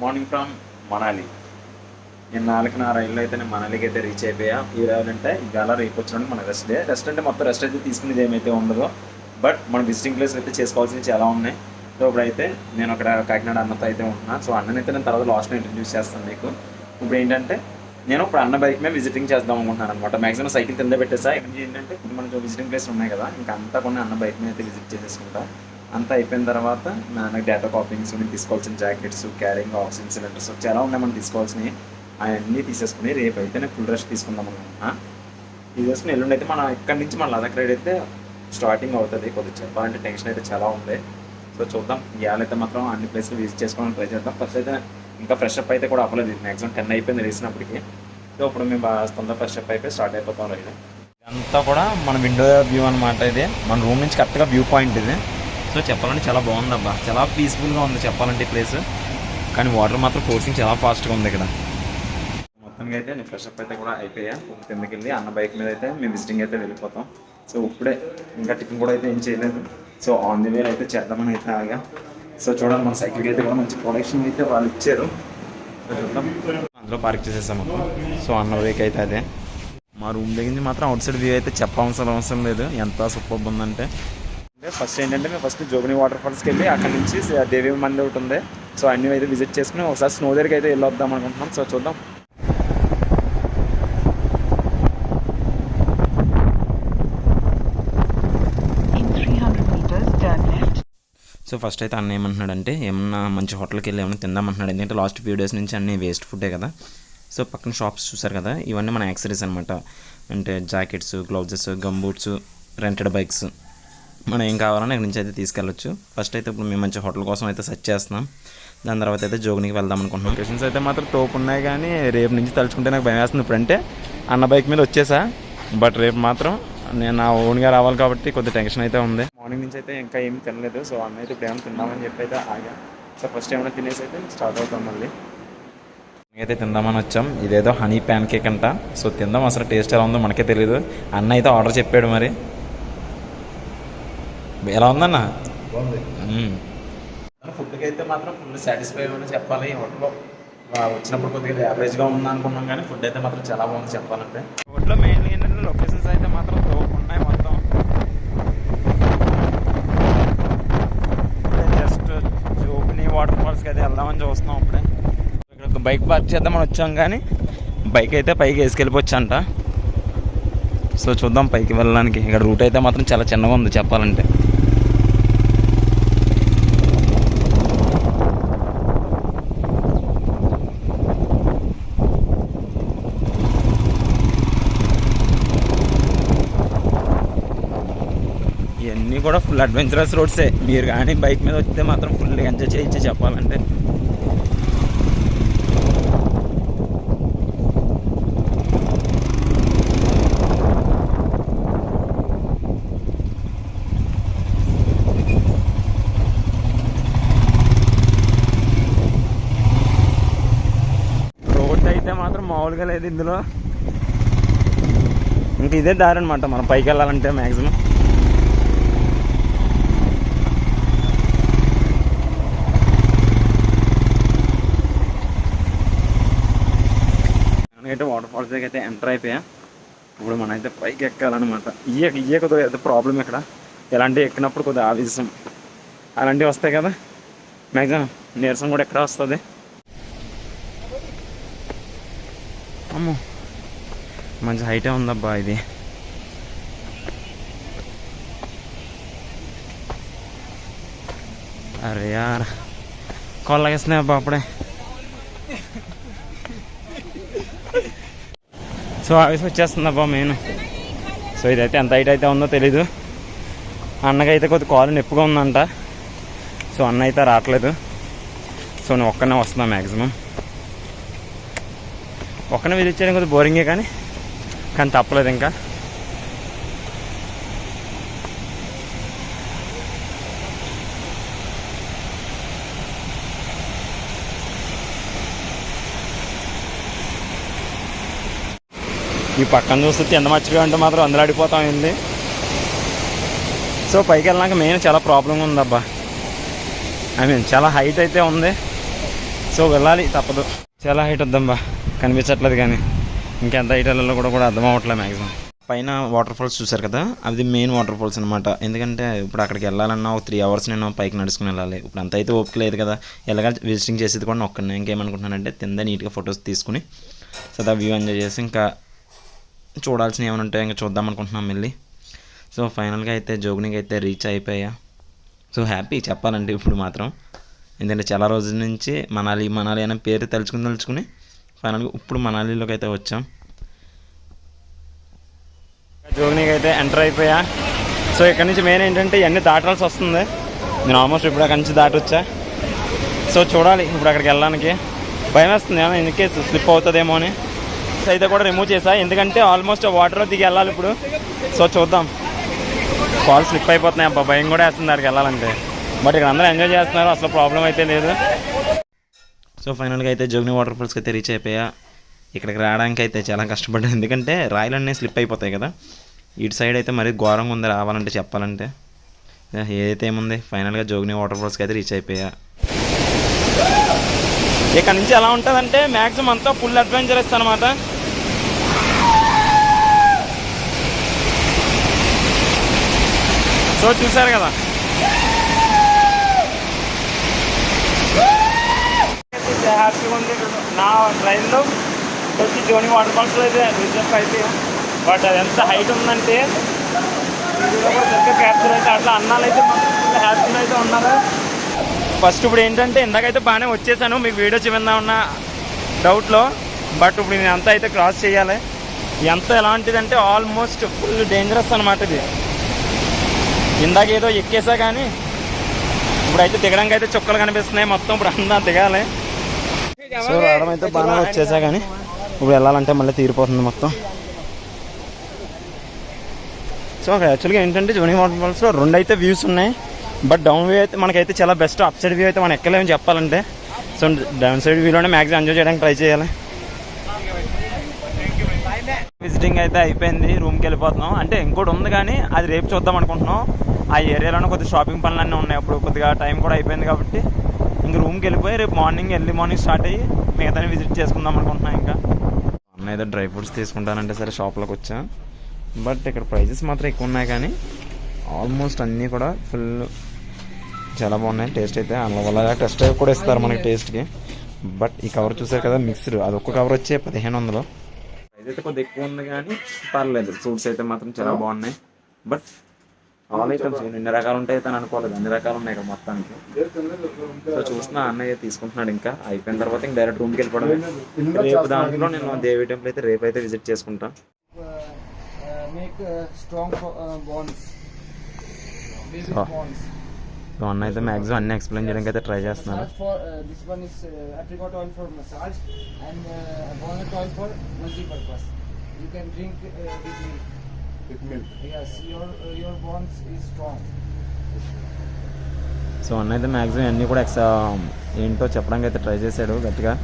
Morning from Manali. నేను 4కి రైల్లో అయితే నేను మనాలికి అయితే రీచ్ అయిపోయా. ఈ రావాలంటే ఇవాళ రేపు వచ్చినప్పుడు మన రెస్ట్ అంటే మొత్తం రెస్ట్ అయితే తీసుకునేది ఏమైతే ఉండదో, బట్ మన విజిటింగ్ ప్లేస్ అయితే చేసుకోవాల్సినవి చాలా ఉన్నాయి. సో ఇప్పుడైతే నేను అక్కడ కాకినాడ అన్నతో అయితే ఉంటున్నాను. సో అన్ననైతే నేను తర్వాత లాస్ట్లో ఇంట్రడ్యూస్ చేస్తాను మీకు. ఇప్పుడు ఏంటంటే నేను ఇప్పుడు అన్న బైక్ మీద విజిటింగ్ చేద్దాం అనుకుంటున్నాను అనమాట. మ్యాక్సిమం సైకిల్ కింద పెట్టేసా. ఏంటంటే ఇప్పుడు మనకు విజిటింగ్ ప్లేస్ ఉన్నాయి కదా, ఇంకా అంతా కొన్ని అన్న బైక్ మీద అయితే విజిట్ చేసేసుకుంటాం. అంతా అయిపోయిన తర్వాత నాకు డేటా కాపింగ్స్, నేను తీసుకోవాల్సిన జాకెట్స్, క్యారింగ్ ఆక్సిజన్ సిలిండర్స్ చాలా ఉన్నాయి మనం తీసుకోవాల్సినవి. అవన్నీ తీసేసుకుని రేపు అయితే నేను ఫుల్ రెస్ట్ తీసుకుందాం అనుకుంటున్నా. ఇది చేసుకుని ఎల్లుండి అయితే మనం ఇక్కడి నుంచి మన లదాఖ్ రైడ్ అయితే స్టార్టింగ్ అవుతుంది. కొద్దిగా చెప్పాలంటే టెన్షన్ అయితే చాలా ఉంది. సో చూద్దాం. ఇవాళైతే మాత్రం అన్ని ప్లేస్లు విజిట్ చేసుకోవడానికి ట్రై చేద్దాం. ఫస్ట్ అయితే ఇంకా ఫ్రెష్ అప్ అయితే కూడా అవ్వలేదు. మ్యాక్సిమం 10 అయిపోయింది వేసినప్పటికీ. సో ఇప్పుడు మేము తొందరగా ఫ్రెష్ అప్ అయిపోయి స్టార్ట్ అయిపోతాం రైడ్. ఇదంతా కూడా మన విండో వ్యూ అనమాట. ఇది మన రూమ్ నుంచి కరెక్ట్గా వ్యూ పాయింట్ ఇది. సో చెప్పాలంటే చాలా బాగుంది అబ్బా, చాలా పీస్ఫుల్గా ఉంది చెప్పాలంటే ఈ ప్లేస్. కానీ వాటర్ మాత్రం ఫోర్సింగ్ చాలా ఫాస్ట్గా ఉంది ఇక్కడ. మొత్తానికి అయితే నేను ఫ్రెష్ అప్ అయితే కూడా అయిపోయా. కిందకి వెళ్ళి అన్న బైక్ మీద అయితే మేము విజిటింగ్ అయితే వెళ్ళిపోతాం. సో ఇప్పుడే ఇంకా టిఫిన్ కూడా అయితే ఏం చేయలేదు. సో ఆన్ ది వే అయితే చేద్దామని అయితే ఆగా. సో చూడండి మన సైకిల్కి అయితే కూడా మంచి ప్రొడక్షన్ అయితే వాళ్ళు ఇచ్చారు. సో చూద్దాం. అందులో పార్క్ చేసేసాము. సో అన్న వేక్ అయితే అదే. మా రూమ్ దగ్గర నుంచి మాత్రం అవుట్ సైడ్ వ్యూ అయితే అవసరం లేదు, ఎంత సూపర్ ఉందంటే. ఫస్ట్ ఏంటంటే మేము ఫస్ట్ జోగిని వాటర్ఫాల్స్కి వెళ్ళి అక్కడ నుంచి దేవి మంది ఒకటి ఉంది. సో అన్నీ అయితే విజిట్ చేసుకుని ఒకసారి స్నో దగ్గరికి అయితే వెళ్ళొద్దాం అనుకుంటున్నాం. సో చూద్దాం. సో ఫస్ట్ అయితే అన్న ఏమంటున్నాడంటే ఏమన్నా మంచి హోటల్కి వెళ్ళి ఏమన్నా తిందామంటున్నాడు. ఎందుకంటే లాస్ట్ ఫ్యూ డేస్ నుంచి అన్నీ వేస్ట్ ఫుడ్డే కదా. సో పక్కన షాప్స్ చూసారు కదా, ఇవన్నీ మన యాక్సరీస్ అనమాట. అంటే jackets, gloves, gum boots, rented bikes, మనం ఏం కావాలన్నా ఇక్కడ నుంచి అయితే తీసుకెళ్ళొచ్చు. ఫస్ట్ అయితే ఇప్పుడు మేము మంచి హోటల్ కోసం అయితే సెర్చ్ చేస్తున్నాం. దాని తర్వాత అయితే జోగినికి వెళ్దాం అనుకుంటున్నాం. లొకేషన్స్ అయితే మాత్రం తోపు ఉన్నాయి, కానీ రేపు నుంచి తలుచుకుంటే నాకు భయం వేస్తుంది. ఇప్పుడంటే అన్న బైక్ మీద వచ్చేసా, బట్ రేపు మాత్రం నేను నా ఓన్గా రావాలి కాబట్టి కొద్దిగా టెన్షన్ అయితే ఉంది. మార్నింగ్ నుంచి అయితే ఇంకా ఏమి తినలేదు. సో అన్న అయితే ఇప్పుడు ఏమైనా తిందామని చెప్పి అయితే ఆగా. సో ఫస్ట్ ఏమైనా తినేసి అయితే స్టార్ట్ అవుతాం మళ్ళీ. అయితే తిందామని వచ్చాం. ఇదేదో హనీ ప్యాన్ కేక్ అంట. సో తిందాం, అసలు టేస్ట్ ఎలా ఉందో మనకే తెలియదు. అన్న అయితే ఆర్డర్ చెప్పాడు, మరి ఎలా ఉందన్న? ఫుడ్కి అయితే మాత్రం ఫుల్ సాటిస్ఫై అని చెప్పాలి. ఈ హోటల్లో వచ్చినప్పుడు కొద్దిగా యావరేజ్గా ఉంది అనుకున్నాం, కానీ ఫుడ్ అయితే మాత్రం చాలా బాగుంది చెప్పాలంటే. హోటల్లో మెయిన్గా ఏంటంటే లొకేషన్స్ అయితే మాత్రం ఉన్నాయి మొత్తం. జస్ట్ జోగిని వాటర్ ఫాల్స్కి అయితే వెళ్దామని చూస్తున్నాం. అప్పుడే ఇక్కడ బైక్ పార్క్ చేద్దామని వచ్చాం, కానీ బైక్ అయితే పైకి వేసుకెళ్ళిపోవచ్చు అంట. సో చూద్దాం పైకి వెళ్ళడానికి. ఇక్కడ రూట్ అయితే మాత్రం చాలా చిన్నగా ఉంది చెప్పాలంటే. ఇవన్నీ కూడా ఫుల్ అడ్వెంచరస్ రోడ్సే. మీరు కానీ బైక్ మీద వస్తే మాత్రం ఫుల్ ఎంజాయ్ చేయొచ్చు చెప్పాలంటే. రోడ్ అయితే మాత్రం మామూలుగా లేదు ఇందులో. ఇంక ఇదే దారి అనమాట మనం పైకి వెళ్ళాలంటే మ్యాక్సిమం. అయితే వాటర్ ఫాల్స్ దగ్గర అయితే ఎంటర్ అయిపోయా. ఇప్పుడు మనం అయితే పైకి ఎక్కాలన్నమాట. ఇయ్యే కొద్దిగా అయితే ప్రాబ్లం ఇక్కడ. ఇలాంటివి ఎక్కినప్పుడు కొద్దిగా ఆవేశం అలాంటివి వస్తాయి కదా, మ్యాక్సిమం నీరసం కూడా ఎక్కడ వస్తుంది. అమ్మో మంచి హైటే ఉందబ్బా ఇది. అరే యార్ కొల్లగేస్తున్నాయి అబ్బా అప్పుడే. సో ఆవేశం వచ్చేస్తుంది అబ్బా మెయిన్. సో ఇదైతే ఎంత హైట్ అయితే ఉందో తెలీదు. అన్నకైతే కొద్ది కాలు నొప్పిగా ఉందంట. సో అన్న అయితే రావట్లేదు. సో నేను ఒక్కనే వస్తున్నా మ్యాక్సిమం. ఒక్కనే విజిట్ చేయడం కొద్దిగా బోరింగే కానీ తప్పలేదు ఇంకా. ఈ పక్కన చూస్తే ఎంత మర్చిపోయి ఉంటే మాత్రం అందులో అడిపోతామైంది. సో పైకి వెళ్ళాక మెయిన్ చాలా ప్రాబ్లంగా ఉందబ్బా. చాలా హైట్ అయితే ఉంది. సో వెళ్ళాలి తప్పదు. చాలా హైట్ వద్దబ్బా, కనిపించట్లేదు. కానీ ఇంకెంత హైట్ వెళ్ళాలో కూడా అర్థం అవ్వట్లేదు మ్యాక్సిమం. పైన వాటర్ ఫాల్స్ చూసారు కదా, అది మెయిన్ వాటర్ ఫాల్స్ అనమాట. ఎందుకంటే ఇప్పుడు అక్కడికి వెళ్ళాలన్నా ఒక 3 hours నేను పైకి నడుచుకుని వెళ్ళాలి. ఇప్పుడు అంత అయితే ఓపిక లేదు కదా. ఎలాగ విజిటింగ్ చేసేది కూడా ఒక్కనే. ఇంకేమనుకుంటున్నానంటే తిందా నీట్గా ఫొటోస్ తీసుకుని సదా వ్యూ ఎంజాయ్ చేసి ఇంకా చూడాల్సినవి ఏమైనా ఉంటాయో ఇంకా చూద్దాం అనుకుంటున్నాం వెళ్ళి. సో ఫైనల్గా అయితే జోగినికి అయితే రీచ్ అయిపోయా. సో హ్యాపీ చెప్పాలంటే ఇప్పుడు మాత్రం. ఎందుకంటే చాలా రోజుల నుంచి మనాలి అనే పేరు తలుచుకుని ఫైనల్గా ఇప్పుడు మనాలిలోకి అయితే వచ్చాం. జోగినికి అయితే ఎంటర్ అయిపోయా. సో ఇక్కడ నుంచి మెయిన్ ఏంటంటే ఇవన్నీ దాటాల్సి వస్తుంది. నేను ఆల్మోస్ట్ ఇప్పుడు అక్కడి నుంచి దాటొచ్చా. సో చూడాలి ఇప్పుడు అక్కడికి వెళ్ళడానికి. భయం వేస్తుంది ఇన్ కేస్ స్లిప్ అవుతుందేమో అని. అయితే కూడా రిమూవ్ చేసా, ఎందుకంటే ఆల్మోస్ట్ వాటర్లో దిగి వెళ్ళాలి ఇప్పుడు. సో చూద్దాం. కాల్ స్లిప్ అయిపోతున్నాయి అబ్బా, భయం కూడా వేస్తుంది అక్కడికి వెళ్ళాలంటే. బట్ ఇక్కడ అందరూ ఎంజాయ్ చేస్తున్నారు, అసలు ప్రాబ్లం అయితే లేదు. సో ఫైనల్గా అయితే జోగిని వాటర్ ఫాల్స్కి అయితే రీచ్ అయిపోయా. ఇక్కడికి రావడానికి అయితే చాలా కష్టపడ్డాను, ఎందుకంటే రాయలన్నీ స్లిప్ అయిపోతాయి కదా. ఇటు సైడ్ అయితే మరీ ఘోరంగా ఉంది రావాలంటే చెప్పాలంటే. ఏదైతే ఏముంది ఫైనల్గా జోగిని వాటర్ ఫాల్స్కి అయితే రీచ్ అయిపోయా. ఇక్కడ నుంచి ఎలా ఉంటుందంటే మ్యాక్సిమం అంతా ఫుల్ అడ్వెంచరస్ అనమాట. సో చూసారు కదా, హ్యాపీగా ఉంది. నా ట్రైన్లో వచ్చి జోని వాటర్ ఫాల్స్లో అయితే రిజర్వ్ అయితే, బట్ అది ఎంత హైట్ ఉందంటే సరిగ్గా క్యాప్చర్ అయితే అట్లా అన్నాలు అయితే మాత్రం హ్యాపీగా అయితే ఉన్నారు. ఫస్ట్ ఇప్పుడు ఏంటంటే ఇందాకైతే బాగానే వచ్చేసాను, మీకు వీడియో చూపిందా ఉన్న డౌట్లో. బట్ ఇప్పుడు నేను అంతా అయితే క్రాస్ చేయాలి. ఎంత ఎలాంటిదంటే ఆల్మోస్ట్ ఫుల్ డేంజరస్ అనమాట ఇది. ఇందాక ఏదో ఎక్కేసా కానీ ఇప్పుడైతే దిగడానికి అయితే చుక్కలు కనిపిస్తున్నాయి మొత్తం. ఇప్పుడు అంతా దిగాలి. సో రావడం అయితే బాగానే వచ్చేసా కానీ ఇప్పుడు వెళ్ళాలంటే మళ్ళీ తీరిపోతుంది మొత్తం. సో యాక్చువల్గా ఏంటంటే జోని వాటర్ ఫాల్స్లో 2 అయితే వ్యూస్ ఉన్నాయి. బట్ డౌన్ వ్యూ అయితే మనకైతే చాలా బెస్ట్. అప్ సైడ్ వ్యూ అయితే మనం ఎక్కలేమని చెప్పాలంటే. సో డౌన్ సైడ్ వ్యూలోనే మ్యాక్సిమం ఎంజాయ్ చేయడానికి ట్రై చేయాలి. విజిటింగ్ అయితే అయిపోయింది, రూమ్కి వెళ్ళిపోతున్నాం. అంటే ఇంకోటి ఉంది కానీ అది రేపు చూద్దాం అనుకుంటున్నాం. ఆ ఏరియాలోనే కొద్దిగా షాపింగ్ పనులన్నీ ఉన్నాయి. అప్పుడు కొద్దిగా టైం కూడా అయిపోయింది కాబట్టి ఇంక రూమ్కి వెళ్ళిపోయి రేపు ఎర్లీ మార్నింగ్ స్టార్ట్ అయ్యి మిగతాని విజిట్ చేసుకుందాం అనుకుంటున్నాం. ఇంకా అన్న ఏదో డ్రై ఫ్రూట్స్ తీసుకుంటానంటే సరే షాప్లోకి వచ్చా. బట్ ఇక్కడ ప్రైజెస్ మాత్రం ఎక్కువ ఉన్నాయి కానీ ఆల్మోస్ట్ అన్నీ కూడా ఫుల్ చాలా బాగున్నాయి. టేస్ట్ అయితే అందువల్ల టెస్ట్ డ్రైవ్ కూడా ఇస్తారు మనకి టేస్ట్కి. బట్ ఈ కవర్ చూసారు కదా మిక్స్డ్, అది ఒక్క కవర్ వచ్చే 1500. ప్రైజ్ అయితే కొద్దిగా ఎక్కువ ఉంది కానీ పర్లేదు. ఫ్రూట్స్ అయితే మాత్రం చాలా బాగున్నాయి. బట్ ఆల్ ఐటమ్స్ ఎన్ని రకాలు ఉంటాయి అయితే అనుకోలేదు, అన్ని రకాలు ఉన్నాయి ఇక్కడ మొత్తానికి. సో చూసిన అన్నయ్య తీసుకుంటున్నాడు. ఇంకా అయిపోయిన తర్వాత ఇంకా డైరెక్ట్ రూమ్కి వెళ్ళిపోవడమే. రేపు దాంట్లో నేను దేవి టెంపుల్ అయితే రేపు అయితే విజిట్ చేసుకుంటాను. సో అన్న అయితే మ్యాక్సిమం అన్ని ఎక్స్ప్లెయిన్ చేయడానికి అయితే ట్రై చేస్తున్నాను. సో అన్న అయితే మ్యాక్సిమం అన్నీ కూడా ఏంటో చెప్పడానికి అయితే ట్రై చేశాడు గట్టిగా.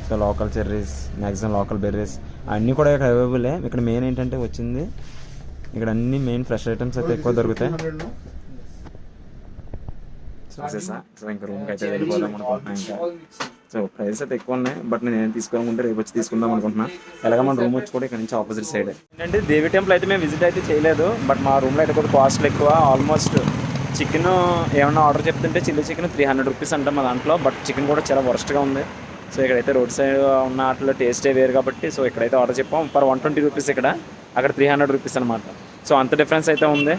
So local cherries, maximum local berries అన్నీ కూడా ఇక్కడ అవైలబులే. ఇక్కడ మెయిన్ ఏంటంటే వచ్చింది ఇక్కడ అన్ని మెయిన్ ఫ్రెష్ ఐటమ్స్ అయితే ఎక్కువ దొరుకుతాయి. సో ఇంకా రూమ్కి అయితే వెళ్ళిపోదాం అనుకుంటున్నాను. ఇంకా సో ప్రైస్ అయితే ఎక్కువ ఉన్నాయి. బట్ నేను ఏం తీసుకోవాలనుకుంటే రేపు వచ్చి తీసుకుందాం అనుకుంటున్నాను. ఎలాగ మన రూమ్ వచ్చి కూడా ఇక్కడ నుంచి ఆపోజిట్ సైడ్. ఏంటంటే దేవి టెంపుల్ అయితే మేము విజిట్ అయితే చేయలేదు. బట్ మా రూమ్లో అయితే కూడా కాస్ట్లు ఎక్కువ. ఆల్మోస్ట్ చికెన్ ఏమన్నా ఆర్డర్ చెప్తుంటే చిల్లీ చికెన్ 300 రూపీస్ అంటాం మా దాంట్లో. బట్ చికెన్ కూడా చాలా వర్స్ట్గా ఉంది. సో ఇక్కడైతే రోడ్ సైడ్ ఉన్న వాటిలో టేస్టే వేరు కాబట్టి సో ఇక్కడైతే ఆర్డర్ చెప్పాం. పర్ 120 రూపీస్, అక్కడ 300 రూపీస్ అనమాట. సో అంత డిఫరెన్స్ అయితే ఉంది.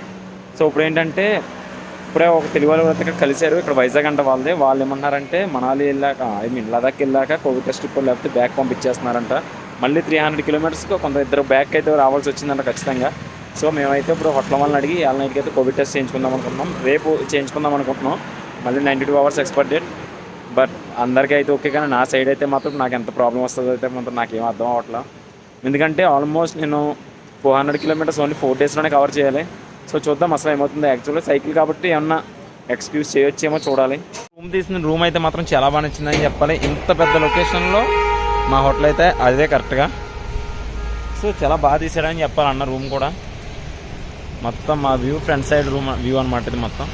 సో ఇప్పుడు ఏంటంటే ఇప్పుడే ఒక తెలుగు వాళ్ళు ఇక్కడ కలిశారు. ఇక్కడ వైజాగ్ అంట వాళ్ళది. వాళ్ళు ఏమన్నారంటే మనాలి వెళ్ళాక లదాఖ్ వెళ్ళాక కోవిడ్ టెస్ట్ ఇప్పుడు లేకపోతే బ్యాక్ పంపించేస్తున్నారంట. మళ్ళీ 300 కిలోమీటర్స్కి కొంత ఇద్దరు బ్యాక్ అయితే రావాల్సి వచ్చిందంట ఖచ్చితంగా. సో మేమైతే ఇప్పుడు హోటల్ వాళ్ళని అడిగి వాళ్ళ నైట్కి అయితే కోవిడ్ టెస్ట్ చేయించుకుందాం అనుకుంటున్నాం. రేపు చేయించుకుందాం అనుకుంటున్నాం. మళ్ళీ 92 hours ఎక్స్పైర్ డేట్. బట్ అందరికీ అయితే ఓకే, కానీ నా సైడ్ అయితే మాత్రం నాకు ఎంత ప్రాబ్లం వస్తుందో అయితే మాత్రం నాకేం అర్థం అవ్వట్లా. ఎందుకంటే ఆల్మోస్ట్ నేను 400 kilometers ఓన్లీ 4 daysలోనే కవర్ చేయాలి. సో చూద్దాం అసలు ఏమవుతుంది. యాక్చువల్గా సైకిల్ కాబట్టి ఏమన్నా ఎక్స్క్యూజ్ చేయొచ్చేమో చూడాలి. రూమ్ అయితే మాత్రం చాలా బాగా నచ్చిందని చెప్పాలి. ఇంత పెద్ద లొకేషన్లో మా హోటల్ అయితే అదే కరెక్ట్గా. సో చాలా బాగా తీసాడని చెప్పాలి అన్న. రూమ్ కూడా మొత్తం మా view front side room view అనమాట ఇది మొత్తం.